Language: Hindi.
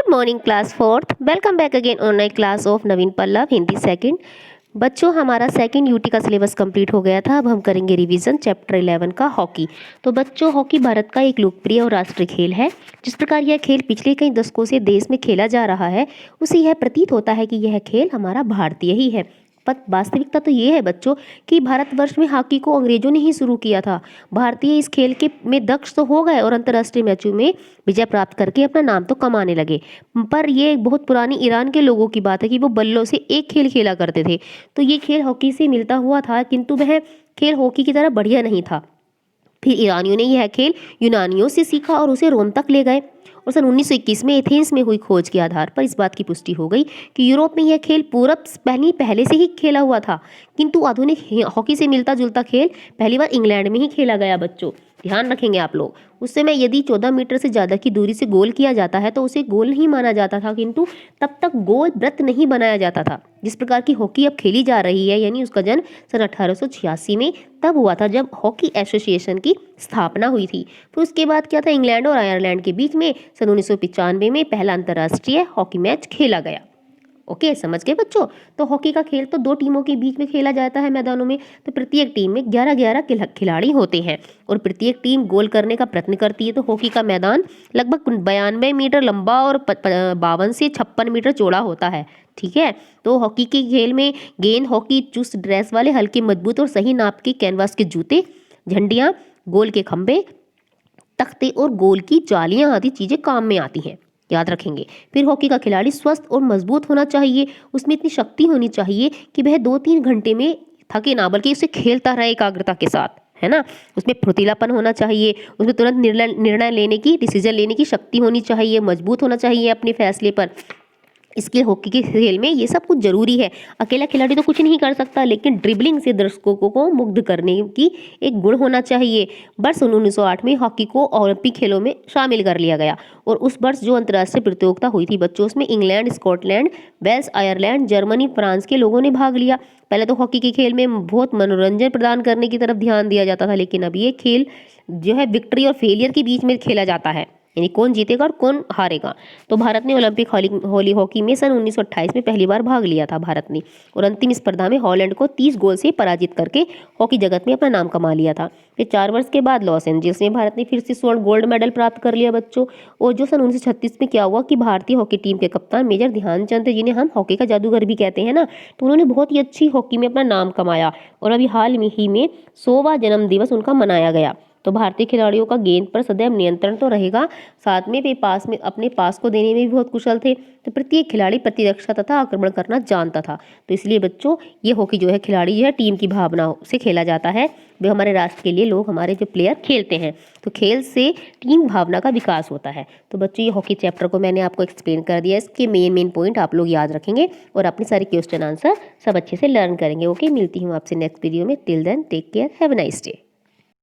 Good morning class fourth. Welcome back again online class of Naveen Pallav Hindi second. बच्चों, हमारा सेकंड यूटी का सिलेबस कंप्लीट हो गया था। अब हम करेंगे रिवीजन चैप्टर 11 का हॉकी। तो बच्चों, हॉकी भारत का एक लोकप्रिय और राष्ट्रीय खेल है। जिस प्रकार यह खेल पिछले कई दशकों से देश में खेला जा रहा है, उसे यह प्रतीत होता है कि यह खेल हमारा भारतीय ही है। पर वास्तविकता तो ये है बच्चों कि भारतवर्ष में हॉकी को अंग्रेजों ने ही शुरू किया था। भारतीय इस खेल के में दक्ष तो हो गए और अंतर्राष्ट्रीय मैचों में विजय प्राप्त करके अपना नाम तो कमाने लगे। पर ये एक बहुत पुरानी ईरान के लोगों की बात है कि वो बल्लों से एक खेल खेला करते थे। तो ये खेल हॉकी से मिलता हुआ था, किंतु वह खेल हॉकी की तरह बढ़िया नहीं था। फिर ईरानियों ने यह खेल यूनानियों से सीखा और उसे रोम तक ले गए। और सन 1921 में एथेंस में हुई खोज के आधार पर इस बात की पुष्टि हो गई कि यूरोप में यह खेल पूरब पहले से ही खेला हुआ था। किंतु आधुनिक हॉकी से मिलता जुलता खेल पहली बार इंग्लैंड में ही खेला गया। बच्चों, ध्यान रखेंगे आप लोग। उस समय यदि 14 मीटर से ज़्यादा की दूरी से गोल किया जाता है तो उसे गोल नहीं माना जाता था, किंतु तब तक गोल वृत्त नहीं बनाया जाता था। जिस प्रकार की हॉकी अब खेली जा रही है, यानी उसका जन्म सन 1886 में तब हुआ था, जब हॉकी एसोसिएशन की स्थापना हुई थी। फिर उसके बाद क्या था, इंग्लैंड और आयरलैंड के बीच में सन 1995 में पहला अंतर्राष्ट्रीय हॉकी मैच खेला गया। ओके, समझ गए बच्चों। तो हॉकी का खेल तो दो टीमों के बीच में खेला जाता है मैदानों में। तो प्रत्येक टीम में 11-11 खिलाड़ी होते हैं और प्रत्येक टीम गोल करने का प्रयत्न करती है। तो हॉकी का मैदान लगभग 92 मीटर लंबा और 52 से 56 मीटर चौड़ा होता है। ठीक है। तो हॉकी के खेल में गेंद, हॉकी चुस्त ड्रेस वाले हल्के मजबूत और सही नाप के कैनवास के जूते, झंडियाँ, गोल के खंभे, तख्ते और गोल की जालियां आदि चीजें काम में आती हैं। याद रखेंगे। फिर हॉकी का खिलाड़ी स्वस्थ और मजबूत होना चाहिए। उसमें इतनी शक्ति होनी चाहिए कि वह 2-3 घंटे में थके ना, बल्कि उसे खेलता रहे एकाग्रता के साथ, है ना। उसमें फुर्तीलापन होना चाहिए। उसमें तुरंत निर्णय लेने की, डिसीजन लेने की शक्ति होनी चाहिए। मजबूत होना चाहिए अपने फैसले पर। इसके हॉकी के खेल में ये सब कुछ जरूरी है। अकेला खिलाड़ी तो कुछ नहीं कर सकता, लेकिन ड्रिबलिंग से दर्शकों को मुग्ध करने की एक गुण होना चाहिए। वर्ष 1908 में हॉकी को ओलंपिक खेलों में शामिल कर लिया गया और उस वर्ष जो अंतर्राष्ट्रीय प्रतियोगिता हुई थी बच्चों, उसमें England, Scotland, Wales, Ireland, Germany, France के लोगों ने भाग लिया। पहले तो हॉकी के खेल में बहुत मनोरंजन प्रदान करने की तरफ ध्यान दिया जाता था, लेकिन अब ये खेल जो है विक्ट्री और फेलियर के बीच में खेला जाता है, यानी कौन जीतेगा और कौन हारेगा। तो भारत ने ओलंपिक हॉली हॉकी में सन 1928 में पहली बार भाग लिया था भारत ने, और अंतिम स्पर्धा में हॉलैंड को 30 गोल से पराजित करके हॉकी जगत में अपना नाम कमा लिया था। फिर 4 वर्ष के बाद लॉस एंजल्स में भारत ने फिर से स्वर्ण गोल्ड मेडल प्राप्त कर लिया बच्चों। और जो सन 1936 में क्या हुआ कि भारतीय हॉकी टीम के कप्तान मेजर ध्यानचंद थे, जिन्हें हम हॉकी का जादूगर भी कहते हैं ना, तो उन्होंने बहुत ही अच्छी हॉकी में अपना नाम कमाया और अभी हाल में ही में 100वां जन्मदिवस उनका मनाया गया। तो भारतीय खिलाड़ियों का गेंद पर सदैव नियंत्रण तो रहेगा, साथ में वे पास में अपने पास को देने में भी बहुत कुशल थे। तो प्रत्येक खिलाड़ी प्रतिरक्षा तथा आक्रमण करना जानता था। तो इसलिए बच्चों, ये हॉकी जो है खिलाड़ी जो है टीम की भावना से खेला जाता है। वे हमारे राष्ट्र के लिए लोग, हमारे जो प्लेयर खेलते हैं, तो खेल से टीम भावना का विकास होता है। तो बच्चों, ये हॉकी चैप्टर को मैंने आपको एक्सप्लेन कर दिया। इसके मेन पॉइंट आप लोग याद रखेंगे और अपने सारे क्वेश्चन आंसर सब अच्छे से लर्न करेंगे। ओके, मिलती हूँ आपसे नेक्स्ट वीडियो में। Till then take care, have a nice day.